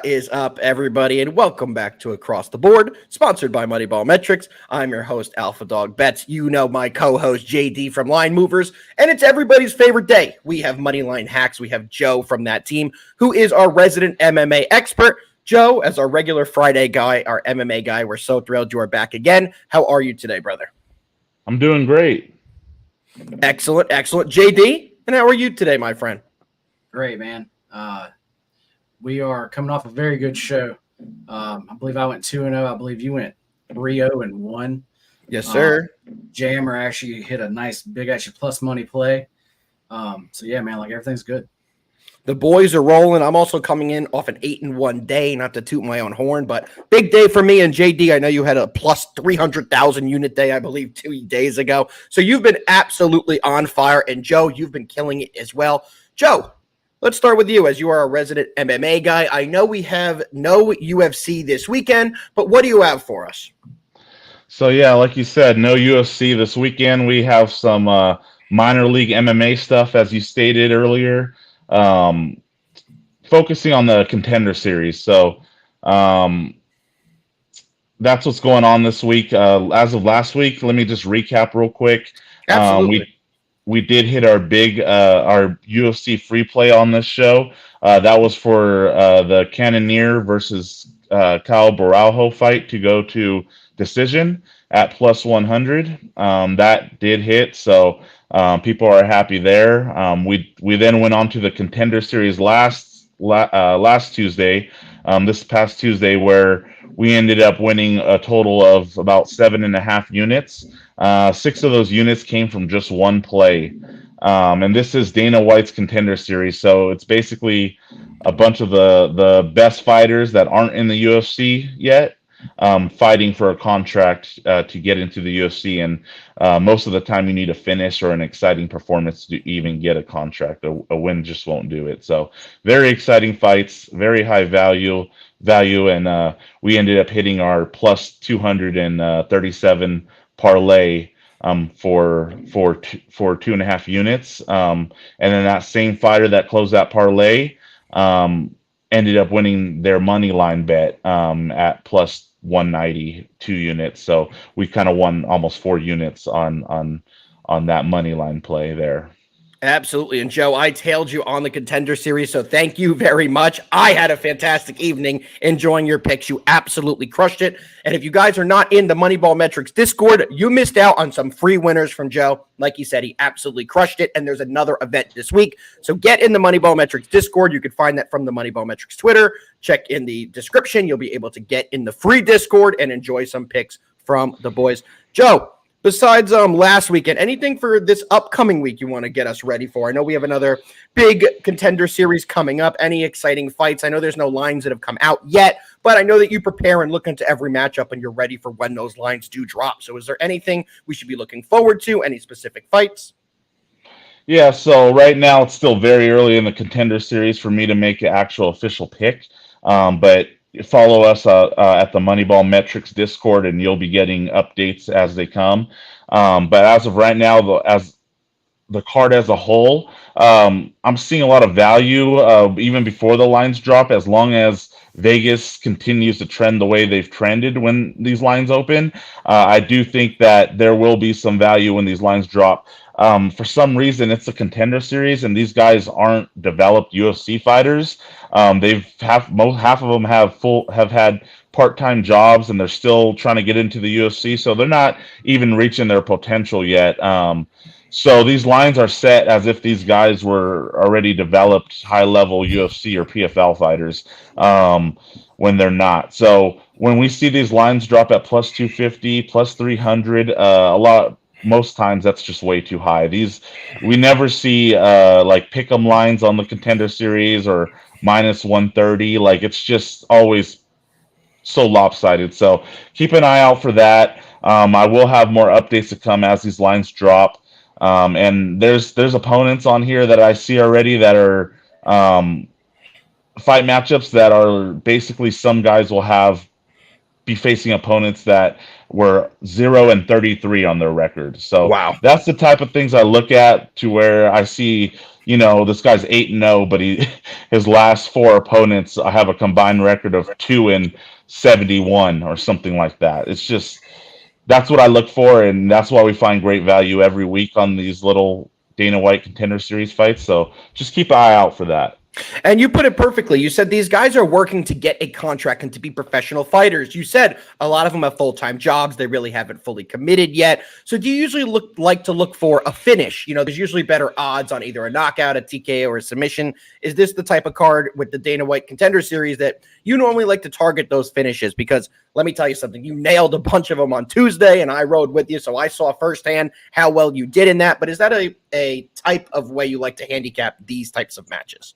What is up, everybody, and welcome back to Across the Board, sponsored by MoneyBall Metrics. I'm your host, Alpha Dog Bets. You know my co-host, JD from Line Movers, and it's everybody's favorite day. We have Moneyline Hacks. We have Joe from that team, who is our resident MMA expert. Joe, as our regular Friday guy, our MMA guy, we're so thrilled you are back again. How are you today, brother? I'm doing great. Excellent. JD, and how are you today, my friend? Great, man. We are coming off a very good show. I believe I went 2-0. I believe you went 3-0-1. Yes, sir. Jammer actually hit a nice big plus money play. So yeah, man, like everything's good. The boys are rolling. I'm also coming in off an 8-1 day, not to toot my own horn, but big day for me. And JD, I know you had a plus 300,000 unit day, I believe, 2 days ago. So you've been absolutely on fire. And Joe, you've been killing it as well. Joe, let's start with you as you are a resident MMA guy. I know we have no UFC this weekend, but what do you have for us? So yeah, like you said, no UFC this weekend. We have some minor league MMA stuff, as you stated earlier. Focusing on the Contender Series. So that's what's going on this week. As of last week, let me just recap real quick. Absolutely. We did hit our big our UFC free play on this show. That was for the Cannonier versus Kyle Baraujo fight to go to decision at plus 100. That did hit, so people are happy there. We then went on to the Contender Series last Tuesday, this past Tuesday, where we ended up winning a total of about 7.5 units. 6 of those units came from just one play. And this is Dana White's Contender Series. So it's basically a bunch of the best fighters that aren't in the UFC yet, fighting for a contract to get into the UFC. And most of the time you need a finish or an exciting performance to even get a contract. A win just won't do it. So very exciting fights, very high value, and we ended up hitting our plus 237 parlay for 2.5 units. And then that same fighter that closed that parlay ended up winning their money line bet at plus 192 units. So we kind of won almost 4 units on that money line play there. Absolutely. And Joe, I tailed you on the Contender Series, so thank you very much. I had a fantastic evening enjoying your picks. You absolutely crushed it. And if you guys are not in the Moneyball Metrics Discord, you missed out on some free winners from Joe. Like he said, he absolutely crushed it. And there's another event this week. So get in the Moneyball Metrics Discord. You can find that from the Moneyball Metrics Twitter. Check in the description. You'll be able to get in the free Discord and enjoy some picks from the boys. Joe, besides last weekend, anything for this upcoming week you want to get us ready for? I know we have another big Contender Series coming up. Any exciting fights? I know there's no lines that have come out yet, but I know that you prepare and look into every matchup and you're ready for when those lines do drop. So is there anything we should be looking forward to? Any specific fights? Yeah, so right now it's still very early in the Contender Series for me to make an actual official pick, but follow us at the Moneyball Metrics Discord, and you'll be getting updates as they come. But as of right now, as the card as a whole, I'm seeing a lot of value even before the lines drop, as long as Vegas continues to trend the way they've trended when these lines open. I do think that there will be some value when these lines drop. For some reason, it's a Contender Series, and these guys aren't developed UFC fighters. Half of them have had part-time jobs, and they're still trying to get into the UFC, so they're not even reaching their potential yet. So these lines are set as if these guys were already developed high-level UFC or PFL fighters, when they're not. So when we see these lines drop at plus 250, plus 300, most times that's just way too high. We never see like pick'em lines on the Contender Series or minus 130. Like, it's just always so lopsided. So keep an eye out for that. I will have more updates to come as these lines drop. And there's opponents on here that I see already that are fight matchups that are basically, some guys will be facing opponents that were 0-33 on their record. So Wow. That's the type of things I look at, to where I see this guy's 8-0, but his last four opponents have a combined record of 2-71 or something like that. It's just that's what I look for, and that's why we find great value every week on these little Dana White Contender Series fights. So just keep an eye out for that. And you put it perfectly. You said these guys are working to get a contract and to be professional fighters. You said a lot of them have full-time jobs. They really haven't fully committed yet. So do you usually like to look for a finish? There's usually better odds on either a knockout, a TKO, or a submission. Is this the type of card with the Dana White Contender Series that you normally like to target those finishes? Because let me tell you something. You nailed a bunch of them on Tuesday, and I rode with you, so I saw firsthand how well you did in that. But is that a type of way you like to handicap these types of matches?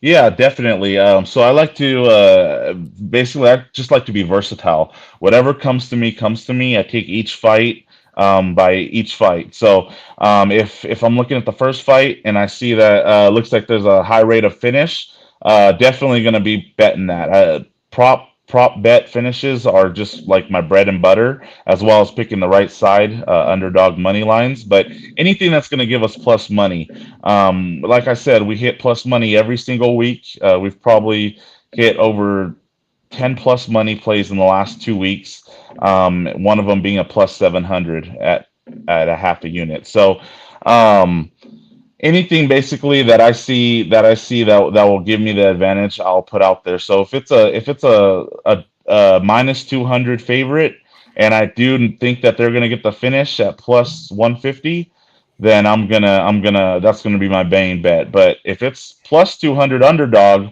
Yeah, definitely. So I like to basically, I just like to be versatile. Whatever comes to me, comes to me. I take each fight by each fight. So if I'm looking at the first fight and I see that looks like there's a high rate of finish, definitely going to be betting that. Prop bet finishes are just like my bread and butter, as well as picking the right side, underdog money lines. But anything that's going to give us plus money. Like I said, we hit plus money every single week. We've probably hit over 10 plus money plays in the last 2 weeks. One of them being a plus 700 at a half a unit. So anything basically that I see that will give me the advantage, I'll put out there. So if it's a minus 200 favorite, and I do think that they're gonna get the finish at plus 150, then that's gonna be my main bet. But if it's plus 200 underdog,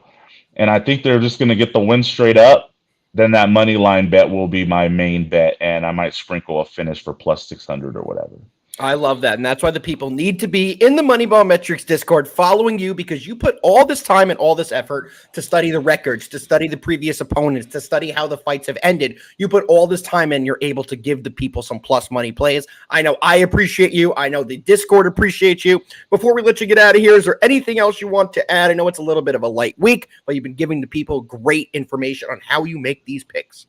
and I think they're just gonna get the win straight up, then that money line bet will be my main bet, and I might sprinkle a finish for plus 600 or whatever. I love that. And that's why the people need to be in the Moneyball Metrics Discord following you, because you put all this time and all this effort to study the records, to study the previous opponents, to study how the fights have ended. You put all this time in, you're able to give the people some plus money plays. I know I appreciate you. I know the Discord appreciates you. Before we let you get out of here, is there anything else you want to add? I know it's a little bit of a light week, but you've been giving the people great information on how you make these picks.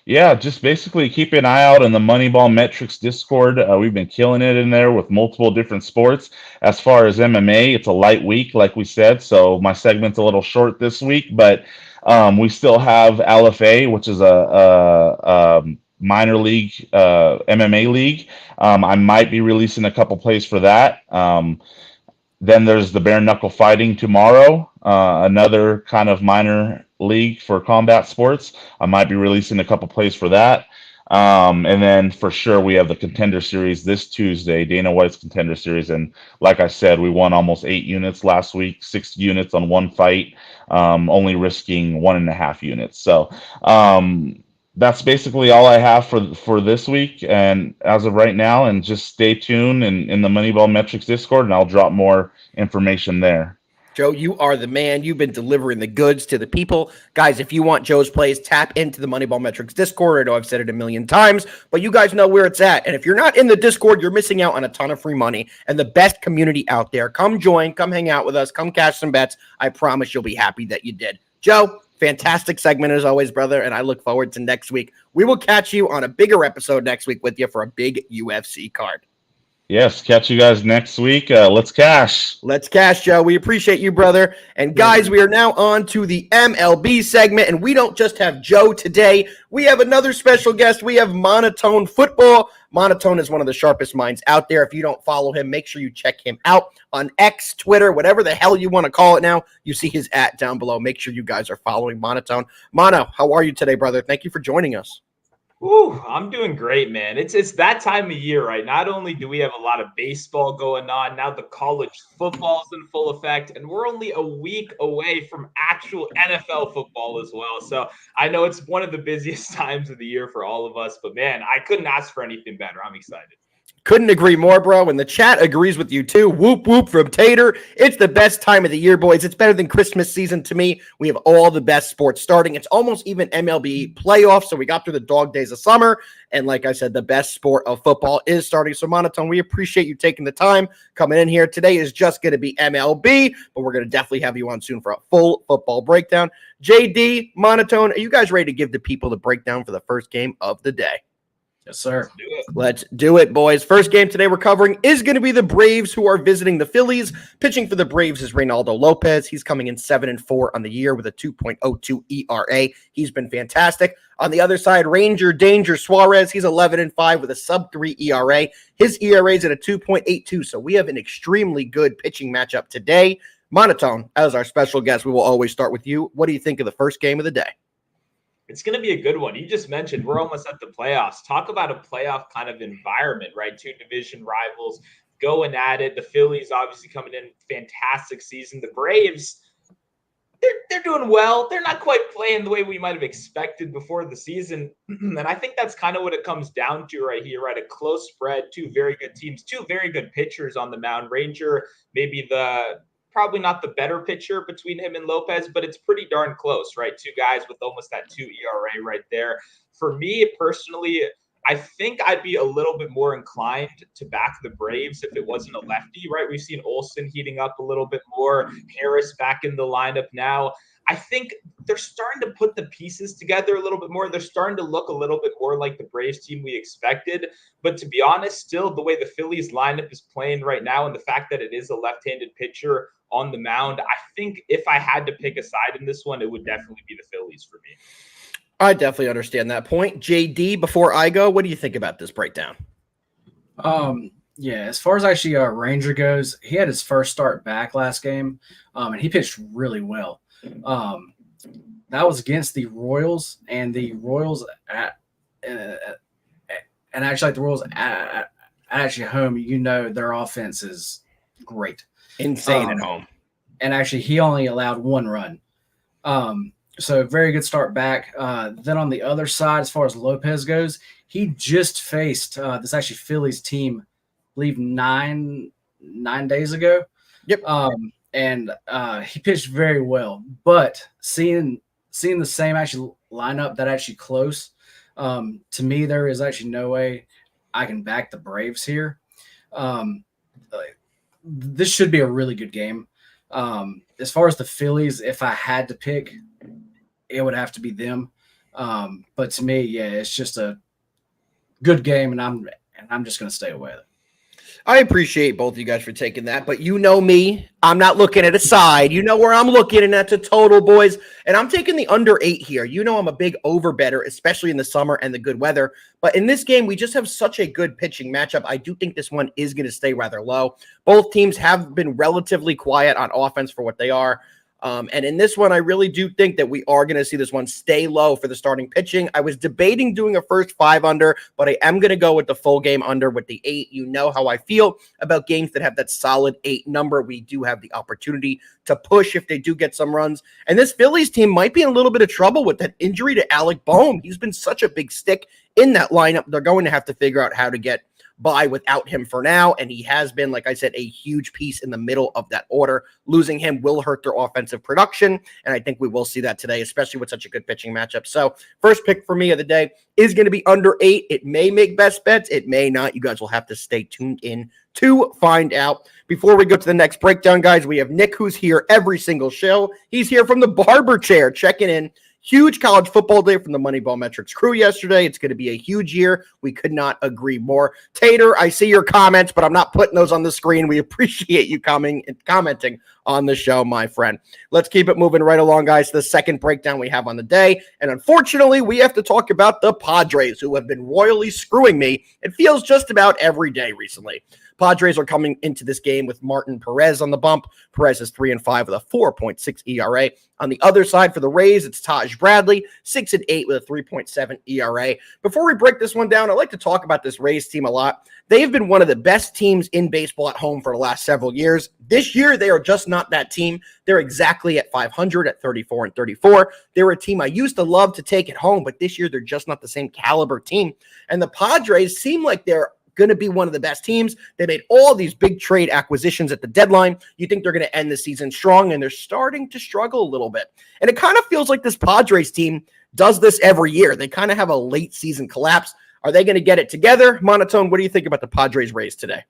Yeah, just basically keep an eye out on the Moneyball Metrics Discord. We've been killing it in there with multiple different sports. As far as MMA, it's a light week, like we said, so my segment's a little short this week, but we still have LFA, which is a minor league MMA league. I might be releasing a couple plays for that. Then there's the bare knuckle fighting tomorrow, another kind of minor league for combat sports. I might be releasing a couple plays for that. And then for sure we have the Contender Series this Tuesday, Dana White's Contender Series. And like I said, we won almost 8 units last week, 6 units on one fight, only risking 1.5 units. So that's basically all I have for this week and as of right now. And just stay tuned in the Moneyball Metrics Discord, and I'll drop more information there. Joe, you are the man. You've been delivering the goods to the people. Guys, if you want Joe's plays, tap into the Moneyball Metrics Discord. I know I've said it a million times, but you guys know where it's at. And if you're not in the Discord, you're missing out on a ton of free money and the best community out there. Come join, come hang out with us, come cash some bets. I promise you'll be happy that you did. Joe, fantastic segment as always, brother, and I look forward to next week. We will catch you on a bigger episode next week with you for a big UFC card. Yes, catch you guys next week. Let's cash. Let's cash, Joe. We appreciate you, brother. And guys, we are now on to the MLB segment, and we don't just have Joe today. We have another special guest. We have Monotone Football. Monotone is one of the sharpest minds out there. If you don't follow him, make sure you check him out on X, Twitter, whatever the hell you want to call it now. You see his @ down below. Make sure you guys are following Monotone. Mono, how are you today, brother? Thank you for joining us. Ooh, I'm doing great, man. It's that time of year, right? Not only do we have a lot of baseball going on, now the college football's in full effect, and we're only a week away from actual NFL football as well. So I know it's one of the busiest times of the year for all of us, but man, I couldn't ask for anything better. I'm excited. Couldn't agree more, bro. And the chat agrees with you too. Whoop, whoop from Tater. It's the best time of the year, boys. It's better than Christmas season to me. We have all the best sports starting. It's almost even MLB playoffs. So we got through the dog days of summer. And like I said, the best sport of football is starting. So Monotone, we appreciate you taking the time coming in here. Today is just going to be MLB, but we're going to definitely have you on soon for a full football breakdown. JD, Monotone, are you guys ready to give the people the breakdown for the first game of the day? Yes, sir. Do it. Let's do it, boys. First game today we're covering is going to be the Braves, who are visiting the Phillies. Pitching for the Braves is Reynaldo Lopez. He's coming in 7-4 on the year with a 2.02 ERA. He's been fantastic. On the other side, Ranger Danger Suarez. He's 11-5 with a sub-3 ERA. His ERA is at a 2.82, so we have an extremely good pitching matchup today. Monotone, as our special guest, we will always start with you. What do you think of the first game of the day? It's going to be a good one. You just mentioned we're almost at the playoffs. Talk about a playoff kind of environment, right? Two division rivals going at it. The Phillies obviously coming in fantastic season. The Braves, they're doing well. They're not quite playing the way we might have expected before the season. And I think that's kind of what it comes down to right here, right? A close spread, two very good teams, two very good pitchers on the mound. Ranger, maybe probably not the better pitcher between him and Lopez, but it's pretty darn close, right? Two guys with almost that 2 ERA right there. For me personally, I think I'd be a little bit more inclined to back the Braves if it wasn't a lefty, right? We've seen Olsen heating up a little bit more, Harris back in the lineup now. I think they're starting to put the pieces together a little bit more. They're starting to look a little bit more like the Braves team we expected. But to be honest, still the way the Phillies lineup is playing right now and the fact that it is a left-handed pitcher on the mound, I think if I had to pick a side in this one, it would definitely be the Phillies for me. I definitely understand that point. JD, before I go, what do you think about this breakdown? Yeah, as far as actually Ranger goes, he had his first start back last game, and he pitched really well. That was against the Royals, and the Royals and actually like the Royals at actually home, you know their offense is great. Insane at home. And actually he only allowed one run. So very good start back. Then on the other side, as far as Lopez goes, he just faced this actually Phillies team, I believe 9 days ago. Yep. And he pitched very well. But seeing the same actually lineup that actually close, to me there is actually no way I can back the Braves here. This should be a really good game. As far as the Phillies, if I had to pick, it would have to be them. But to me, yeah, it's just a good game, and I'm just going to stay away. I appreciate both of you guys for taking that, but you know me, I'm not looking at a side. You know where I'm looking, and that's a total, boys. And I'm taking the under 8 here. You know I'm a big over better, especially in the summer and the good weather. But in this game, we just have such a good pitching matchup. I do think this one is going to stay rather low. Both teams have been relatively quiet on offense for what they are. And in this one, I really do think that we are going to see this one stay low for the starting pitching. I was debating doing a first 5 under, but I am going to go with the full game under with the 8. You know how I feel about games that have that solid 8 number. We do have the opportunity to push if they do get some runs. And this Phillies team might be in a little bit of trouble with that injury to Alec Boehm. He's been such a big stick in that lineup. They're going to have to figure out how to get by without him for now, and he has been, like I said, a huge piece in the middle of that order. Losing him will hurt their offensive production, and I think we will see that today, especially with such a good pitching matchup. So first pick for me of the day is going to be under 8. It may make best bets. It may not. You guys will have to stay tuned in to find out. Before we go to the next breakdown, guys, we have Nick, who's here every single show. He's here from the barber chair, checking in. Huge college football day from the MoneyBall Metrics crew yesterday. It's going to be a huge year. We could not agree more. Tater, I see your comments, but I'm not putting those on the screen. We appreciate you coming and commenting on the show, my friend. Let's keep it moving right along, guys, to the second breakdown we have on the day. And unfortunately, we have to talk about the Padres, who have been royally screwing me. It feels just about every day recently. Padres are coming into this game with Martin Perez on the bump. Perez is 3-5 with a 4.6 ERA. On the other side for the Rays, it's Taj Bradley, 6-8 with a 3.7 ERA. Before we break this one down, I'd like to talk about this Rays team a lot. They've been one of the best teams in baseball at home for the last several years. This year, they are just not that team. They're exactly at 500 at 34-34. They're a team I used to love to take at home, but this year they're just not the same caliber team. And the Padres seem like they're going to be one of the best teams. They made all these big trade acquisitions at the deadline. You think they're going to end the season strong, and they're starting to struggle a little bit. And it kind of feels like this Padres team does this every year. They kind of have a late season collapse. Are they going to get it together? Monotone, what do you think about the Padres Rays today?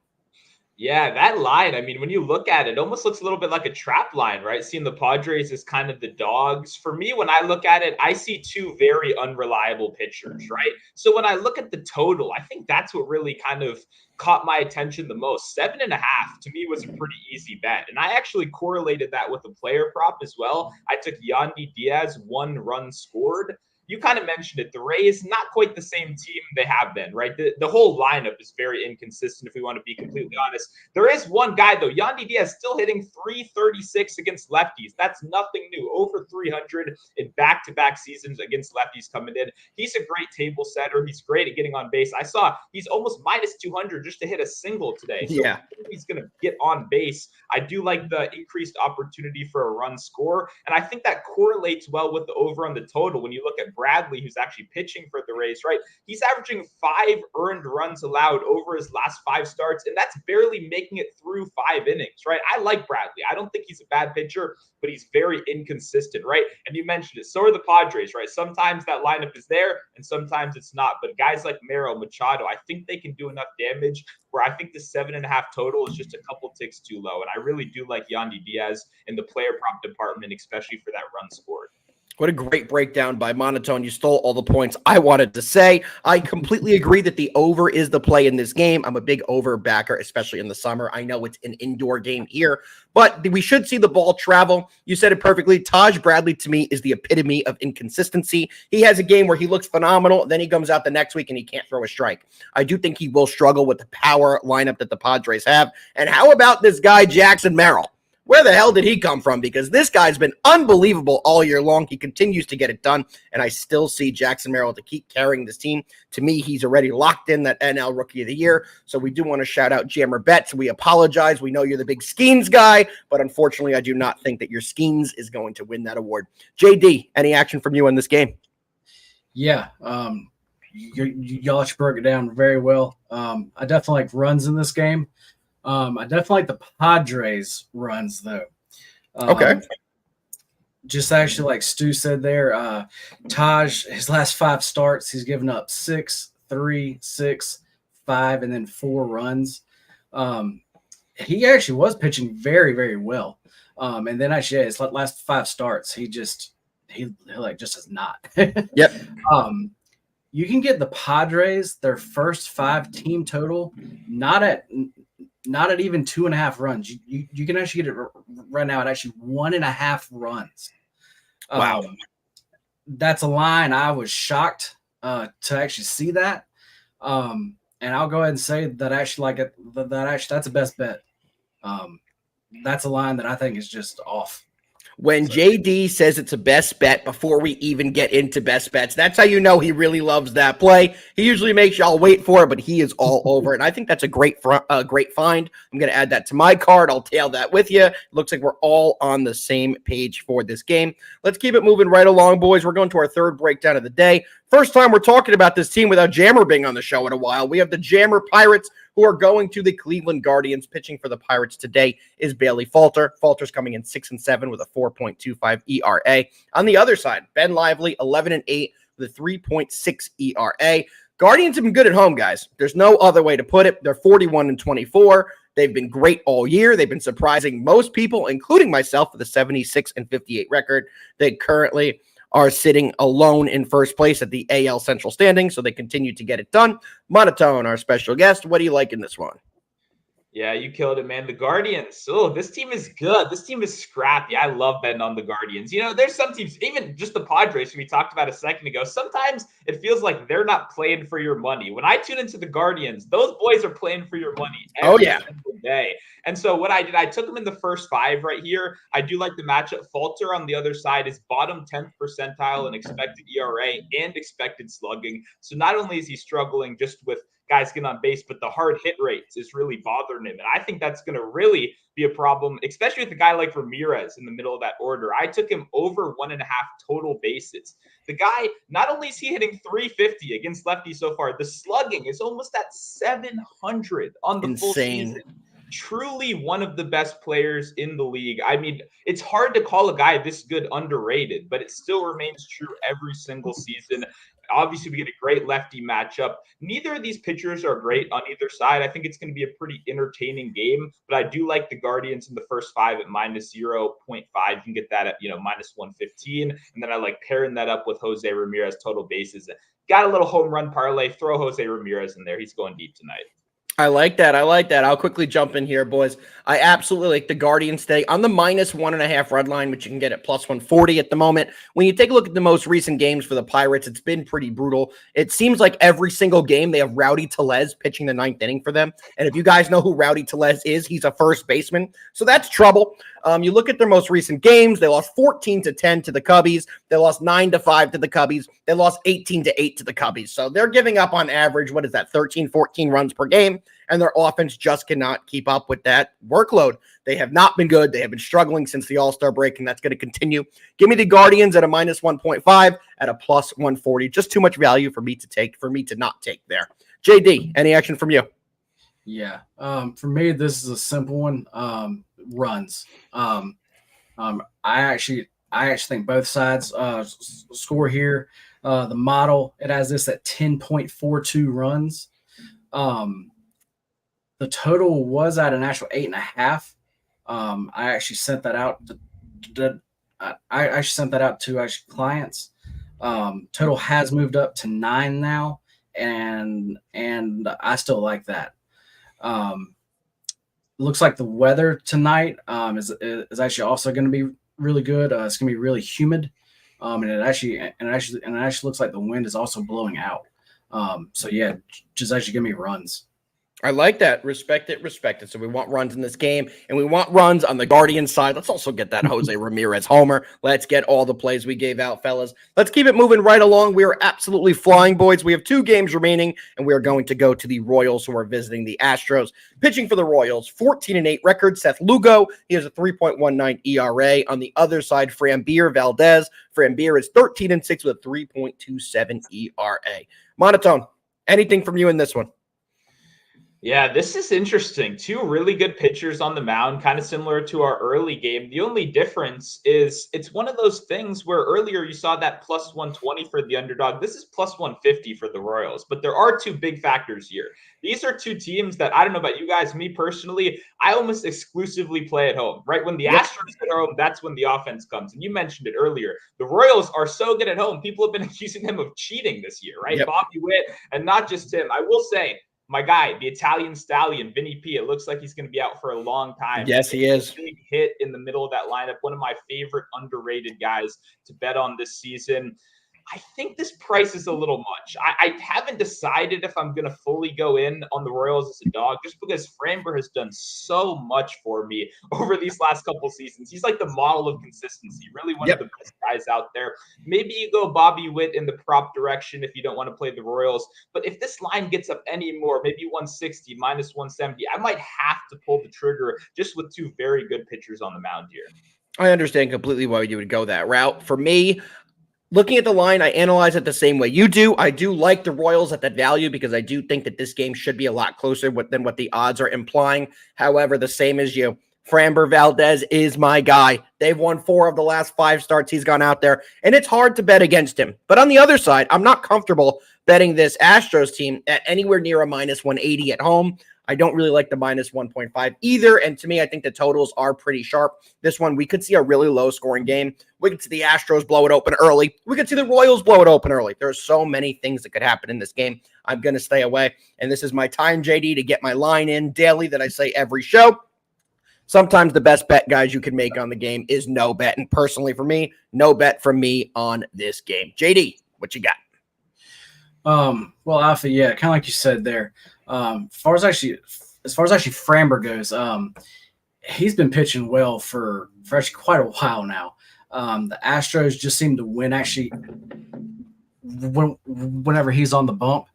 Yeah, that line, I mean, when you look at it, it almost looks a little bit like a trap line, right? Seeing the Padres as kind of the dogs. For me, when I look at it, I see two very unreliable pitchers, right? So when I look at the total, I think that's what really kind of caught my attention the most. 7.5 to me was a pretty easy bet. And I actually correlated that with a player prop as well. I took Yandy Diaz, 1 run scored. You kind of mentioned it. The Rays, not quite the same team they have been, right? The whole lineup is very inconsistent, if we want to be completely honest. There is one guy, though. Yandy Diaz still hitting 336 against lefties. That's nothing new. Over 300 in back-to-back seasons against lefties coming in. He's a great table setter. He's great at getting on base. I saw he's almost minus 200 just to hit a single today. So Yeah. he's going to get on base. I do like the increased opportunity for a run score. And I think that correlates well with the over on the total. When you look at Bradley, who's actually pitching for the Rays, right? He's averaging 5 earned runs allowed over his last 5 starts, and that's barely making it through 5 innings, right? I like Bradley. I don't think he's a bad pitcher, but he's very inconsistent, right? And you mentioned it. So are the Padres, right? Sometimes that lineup is there, and sometimes it's not. But guys like Merrill, Machado, I think they can do enough damage where I think the 7.5 total is just a couple ticks too low. And I really do like Yandy Diaz in the player prop department, especially for that run scored. What a great breakdown by Monotone. You stole all the points I wanted to say. I completely agree that the over is the play in this game. I'm a big over backer, especially in the summer. I know it's an indoor game here, but we should see the ball travel. You said it perfectly. Taj Bradley, to me, is the epitome of inconsistency. He has a game where he looks phenomenal. Then he comes out the next week and he can't throw a strike. I do think he will struggle with the power lineup that the Padres have. And how about this guy, Jackson Merrill? Where the hell did he come from? Because this guy's been unbelievable all year long. He continues to get it done, and I still see Jackson Merrill to keep carrying this team. To me, he's already locked in that NL Rookie of the Year, so we do want to shout out Jammer Betts. We apologize. We know you're the big Skeens guy, but unfortunately, I do not think that your Skeens is going to win that award. JD, any action from you in this game? Yeah, y'all broke it down very well. I definitely like runs in this game. I definitely like the Padres runs though. Okay. Just actually like Stu said there, Taj, his last 5 starts, he's given up 6, 3, 6, 5, and then 4 runs. He actually was pitching very, very well. And then actually, his last 5 starts, he just is not. Yep. You can get the Padres their first 5 team total, not at even 2.5 runs. You can actually get it right now at actually 1.5 runs. Wow. That's a line I was shocked to actually see that. And I'll go ahead and say that actually that's a best bet. That's a line that I think is just off. When JD says it's a best bet before we even get into best bets, that's how you know he really loves that play. He usually makes y'all wait for it, but he is all over it. And I think that's a great find. I'm going to add that to my card. I'll tail that with you. Looks like we're all on the same page for this game. Let's keep it moving right along, boys. We're going to our third breakdown of the day. First time we're talking about this team without Jammer being on the show in a while. We have the Jammer Pirates, who are going to the Cleveland Guardians. Pitching for the Pirates today is Bailey Falter. Falter's coming in 6-7 with a 4.25 ERA. On the other side, Ben Lively, 11-8 with a 3.6 ERA. Guardians have been good at home, guys. There's no other way to put it. They're 41-24. They've been great all year. They've been surprising most people, including myself, with a 76-58 record. They currently are sitting alone in first place at the AL Central standings, so they continue to get it done. Monotone, our special guest, what do you like in this one? Yeah, you killed it, man. The Guardians. Oh, this team is good. This team is scrappy. I love betting on the Guardians. You know, there's some teams, even just the Padres, who we talked about a second ago. Sometimes it feels like they're not playing for your money. When I tune into the Guardians, those boys are playing for your money every single day. And so what I did, I took them in the first 5 right here. I do like the matchup. Falter on the other side is bottom 10th percentile in expected ERA and expected slugging. So not only is he struggling just with guys getting on base, but the hard hit rates is really bothering him. And I think that's going to really be a problem, especially with a guy like Ramirez in the middle of that order. I took him over 1.5 total bases. The guy, not only is he hitting 350 against lefties so far, the slugging is almost at 700 on the full season. truly one of the best players in the league. I mean, it's hard to call a guy this good underrated, but it still remains true every single season. Obviously, we get a great lefty matchup. Neither of these pitchers are great on either side. I think it's going to be a pretty entertaining game, but I do like the Guardians in the first 5 at minus 0.5. You can get that at, minus 115. And then I like pairing that up with Jose Ramirez total bases. Got a little home run parlay. Throw Jose Ramirez in there. He's going deep tonight. I like that. I'll quickly jump in here, boys. I absolutely like the Guardians today on the minus 1.5 red line, which you can get at plus 140 at the moment. When you take a look at the most recent games for the Pirates, it's been pretty brutal. It seems like every single game they have Rowdy Tellez pitching the 9th inning for them. And if you guys know who Rowdy Tellez is, he's a first baseman. So that's trouble. You look at their most recent games, they lost 14-10 to the Cubbies. They lost 9-5 to the Cubbies. They lost 18-8 to the Cubbies. So they're giving up on average, 13, 14 runs per game. And their offense just cannot keep up with that workload. They have not been good. They have been struggling since the All-Star break, and that's going to continue. Give me the Guardians at a minus 1.5 at a plus 140. Just too much value for me to not take there. JD, any action from you? Yeah. For me, this is a simple one. Runs. I actually think both sides score here. The model, it has this at 10.42 runs. The total was at an actual 8.5. I actually sent that out to clients. Total has moved up to 9 now, and I still like that. Looks like the weather tonight is actually also going to be really good. It's going to be really humid, and it actually looks like the wind is also blowing out. So yeah, just actually give me runs. I like that. Respect it. So we want runs in this game, and we want runs on the Guardian side. Let's also get that Jose Ramirez homer. Let's get all the plays we gave out, fellas. Let's keep it moving right along. We are absolutely flying, boys. We have 2 games remaining, and we are going to go to the Royals, who are visiting the Astros. Pitching for the Royals, 14-8 record. Seth Lugo, he has a 3.19 ERA. On the other side, Framber Valdez. Framber is 13-6 with a 3.27 ERA. Monotone, anything from you in this one? Yeah, this is interesting. 2 really good pitchers on the mound, kind of similar to our early game. The only difference is it's one of those things where earlier you saw that plus 120 for the underdog. This is plus 150 for the Royals, but there are 2 big factors here. These are 2 teams that, I don't know about you guys, me personally, I almost exclusively play at home, right? When the Astros get home, that's when the offense comes. And you mentioned it earlier. The Royals are so good at home. People have been accusing them of cheating this year, right? Yep. Bobby Witt, and not just him. I will say, my guy, the Italian stallion, Vinny P, it looks like he's going to be out for a long time. Yes, he is. Big hit in the middle of that lineup. One of my favorite underrated guys to bet on this season. I think this price is a little much. I haven't decided if I'm going to fully go in on the Royals as a dog, just because Framber has done so much for me over these last couple seasons. He's like the model of consistency, really one of the best guys out there. Maybe you go Bobby Witt in the prop direction if you don't want to play the Royals. But if this line gets up any more, maybe 160, minus 170, I might have to pull the trigger just with 2 very good pitchers on the mound here. I understand completely why you would go that route. For me, looking at the line, I analyze it the same way you do. I do like the Royals at that value because I do think that this game should be a lot closer than what the odds are implying. However, the same as you, Framber Valdez is my guy. They've won 4 of the last 5 starts he's gone out there, and it's hard to bet against him. But on the other side, I'm not comfortable betting this Astros team at anywhere near a minus 180 at home. I don't really like the minus 1.5 either. And to me, I think the totals are pretty sharp. This one, we could see a really low scoring game. We could see the Astros blow it open early. We could see the Royals blow it open early. There are so many things that could happen in this game. I'm going to stay away. And this is my time, JD, to get my line in daily that I say every show. Sometimes the best bet, guys, you can make on the game is no bet. And personally for me, no bet from me on this game. JD, what you got? Well, Alpha, yeah, kind of like you said there. As far as actually Framber goes, he's been pitching well for actually quite a while now. The Astros just seem to win actually whenever he's on the bump.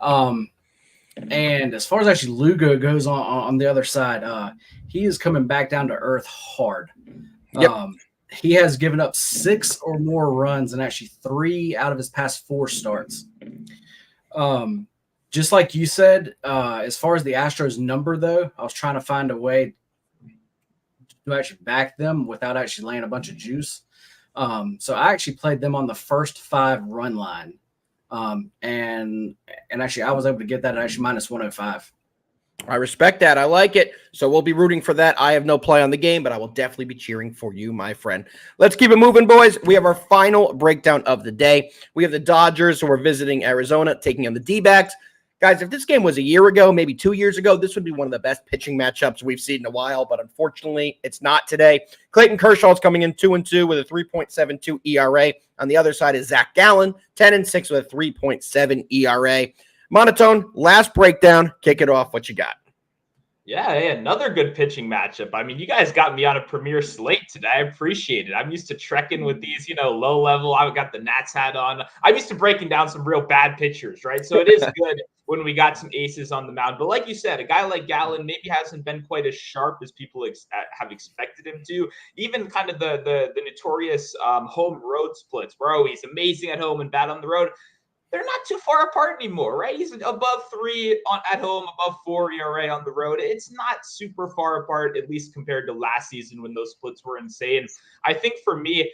And as far as actually Lugo goes on the other side, he is coming back down to earth hard. Yep. He has given up 6 or more runs in actually 3 out of his past 4 starts. just like you said, as far as the Astros number, though, I was trying to find a way to actually back them without actually laying a bunch of juice. So I actually played them on the first 5 run line. And actually I was able to get that at actually minus 105. I respect that. I like it. So we'll be rooting for that. I have no play on the game, but I will definitely be cheering for you, my friend. Let's keep it moving, boys. We have our final breakdown of the day. We have the Dodgers who are visiting Arizona, taking on the D-backs. Guys, if this game was a year ago, maybe 2 years ago, this would be one of the best pitching matchups we've seen in a while, but unfortunately, it's not today. Clayton Kershaw is coming in 2-2 with a 3.72 ERA. On the other side is Zach Gallen, 10-6 with a 3.7 ERA. Monotone, last breakdown. Kick it off. What you got? Yeah, hey, another good pitching matchup. I mean, you guys got me on a premier slate today. I appreciate it. I'm used to trekking with these, low level. I've got the Nats hat on. I'm used to breaking down some real bad pitchers, right? So it is good when we got some aces on the mound. But like you said, a guy like Gallen maybe hasn't been quite as sharp as people have expected him to. Even kind of the notorious home road splits, bro. He's amazing at home and bad on the road. They're not too far apart anymore, right? He's above 3 at home, above 4 ERA on the road. It's not super far apart, at least compared to last season when those splits were insane. I think for me,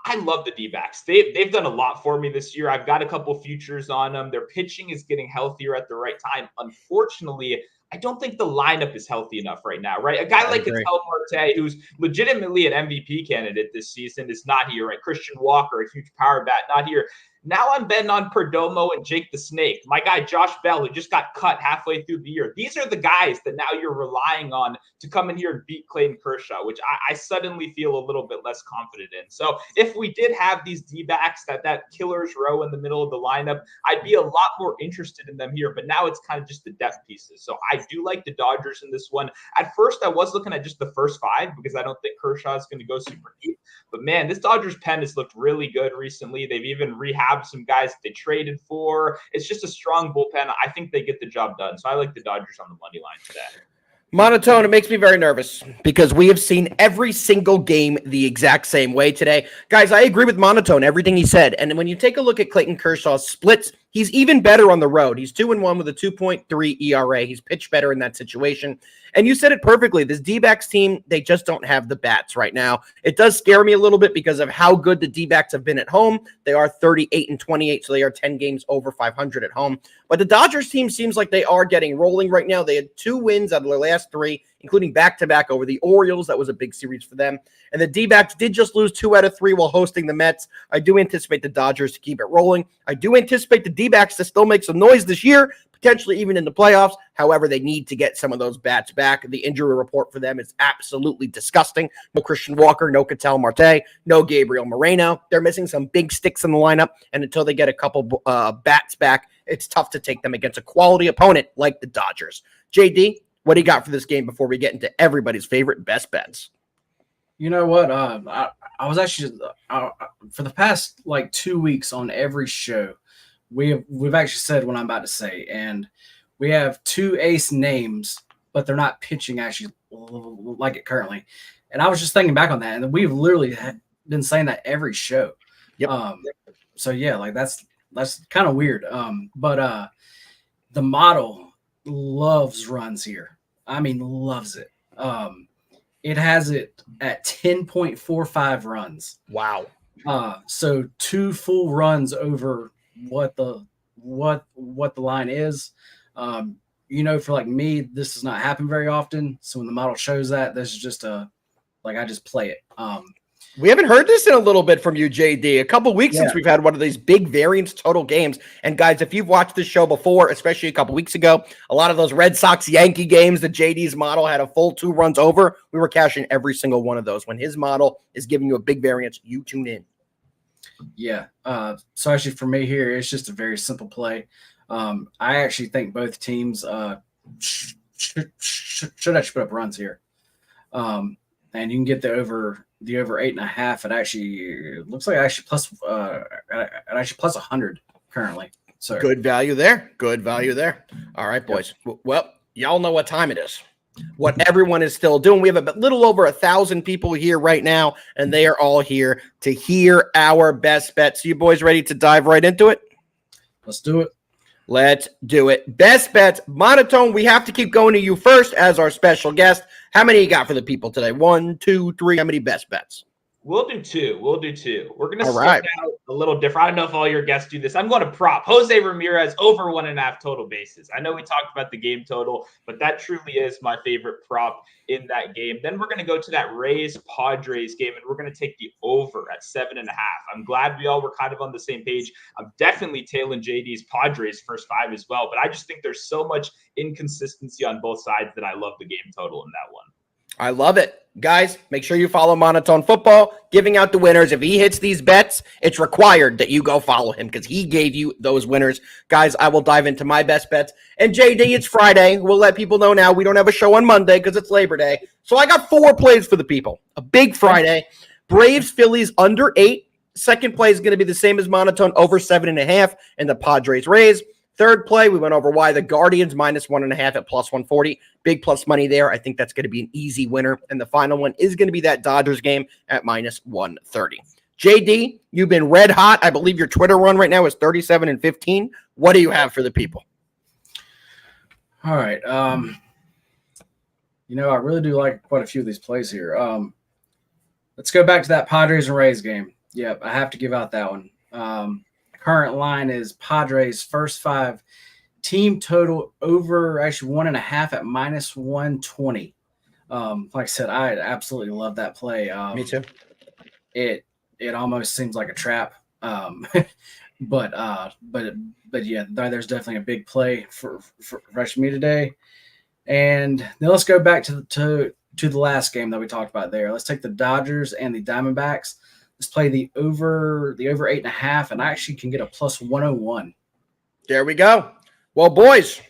I love the D-backs. They've done a lot for me this year. I've got a couple futures on them. Their pitching is getting healthier at the right time. Unfortunately, I don't think the lineup is healthy enough right now, right? A guy like Ketel Marte, who's legitimately an MVP candidate this season, is not here, right? Christian Walker, a huge power bat, not here. Now I'm betting on Perdomo and Jake the Snake. My guy Josh Bell, who just got cut halfway through the year. These are the guys that now you're relying on to come in here and beat Clayton Kershaw, which I suddenly feel a little bit less confident in. So if we did have these D-backs, that killer's row in the middle of the lineup, I'd be a lot more interested in them here. But now it's kind of just the depth pieces. So I do like the Dodgers in this one. At first, I was looking at just the first 5 because I don't think Kershaw is going to go super deep. But man, this Dodgers pen has looked really good recently. They've even rehabbed some guys that they traded for. It's just a strong bullpen. I think they get the job done. So I like the Dodgers on the money line today. Monotone, it makes me very nervous because we have seen every single game the exact same way today. Guys, I agree with Monotone, everything he said. And when you take a look at Clayton Kershaw's splits, he's even better on the road. He's 2-1 with a 2.3 ERA. He's pitched better in that situation. And you said it perfectly. This D-backs team, they just don't have the bats right now. It does scare me a little bit because of how good the D-backs have been at home. They are 38-28, so they are 10 games over 500 at home. But the Dodgers team seems like they are getting rolling right now. They had 2 wins out of their last 3, including back-to-back over the Orioles. That was a big series for them. And the D-backs did just lose 2 out of 3 while hosting the Mets. I do anticipate the Dodgers to keep it rolling. I do anticipate the D-backs to still make some noise this year, potentially even in the playoffs. However, they need to get some of those bats back. The injury report for them is absolutely disgusting. No Christian Walker, no Ketel Marte, no Gabriel Moreno. They're missing some big sticks in the lineup, and until they get a couple bats back, it's tough to take them against a quality opponent like the Dodgers. JD, what do you got for this game before we get into everybody's favorite best bets? You know what? I was actually for the past 2 weeks on every show, we've actually said what I'm about to say, and we have 2 ace names, but they're not pitching actually like it currently. And I was just thinking back on that, and we've literally been saying that every show. Yep. So yeah, that's kind of weird. But the model loves runs here. I mean, loves it. It has it at 10.45 runs. Wow. So 2 full runs over what the line is. For me, this does not happen very often. So when the model shows that, this is just I just play it. We haven't heard this in a little bit from you, JD. A couple weeks since we've had one of these big variance total games. And guys, if you've watched this show before, especially a couple weeks ago, a lot of those Red Sox-Yankee games, the JD's model had a full 2 runs over. We were cashing every single one of those. When his model is giving you a big variance, you tune in. Yeah. So actually for me here, it's just a very simple play. I actually think both teams should actually put up runs here. And you can get the over 8.5. It actually looks like plus 100 currently. So good value there. Good value there. All right, boys. Well, y'all know what time it is. What everyone is still doing. We have a little over 1,000 people here right now, and they are all here to hear our best bets. So you boys ready to dive right into it? Let's do it. Let's do it. Best bets. Monotone, we have to keep going to you first as our special guest. How many you got for the people today? 1, 2, 3. How many best bets? We'll do two. We're going to All start right. out a little different. I don't know if all your guests do this. I'm going to prop Jose Ramirez over 1.5 total bases. I know we talked about the game total, but that truly is my favorite prop in that game. Then we're going to go to that Rays-Padres game, and we're going to take the over at 7.5. I'm glad we all were kind of on the same page. I'm definitely tailing JD's Padres first 5 as well, but I just think there's so much inconsistency on both sides that I love the game total in that one. I love it. Guys, make sure you follow Monotone Football, giving out the winners. If he hits these bets, it's required that you go follow him because he gave you those winners. Guys, I will dive into my best bets. And JD, it's Friday. We'll let people know now we don't have a show on Monday because it's Labor Day. So I got 4 plays for the people. A big Friday. Braves, Phillies under 8. Second play is going to be the same as Monotone, over 7.5. And the Padres, Rays. Third play, we went over why the Guardians minus 1.5 at plus 140. Big plus money there. I think that's going to be an easy winner. And the final one is going to be that Dodgers game at minus 130. JD, you've been red hot. I believe your Twitter run right now is 37-15. What do you have for the people? All right. I really do like quite a few of these plays here. Let's go back to that Padres and Rays game. Yep, I have to give out that one. Current line is Padres first 5 team total over actually 1.5 at minus 120. Like I said, I absolutely love that play. Me too. It almost seems like a trap. But yeah, there's definitely a big play for me today. And then let's go back to the last game that we talked about there. Let's take the Dodgers and the Diamondbacks. Let's play the over 8.5, and I actually can get a plus 101. There we go. Well, boys,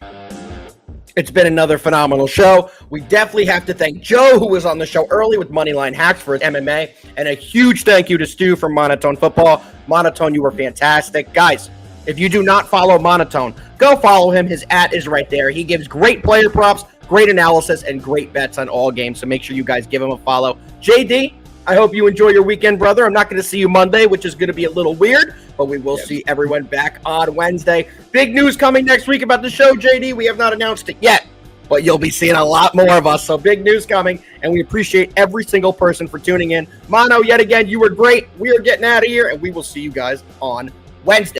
it's been another phenomenal show. We definitely have to thank Joe, who was on the show early with Moneyline Hacks for his MMA, and a huge thank you to Stu from Monotone Football. Monotone, you were fantastic. Guys, if you do not follow Monotone, go follow him. His @ is right there. He gives great player props, great analysis, and great bets on all games, so make sure you guys give him a follow. JD, I hope you enjoy your weekend, brother. I'm not going to see you Monday, which is going to be a little weird, but we will see everyone back on Wednesday. Big news coming next week about the show, JD. We have not announced it yet, but you'll be seeing a lot more of us. So big news coming, and we appreciate every single person for tuning in. Mono, yet again, you were great. We are getting out of here, and we will see you guys on Wednesday.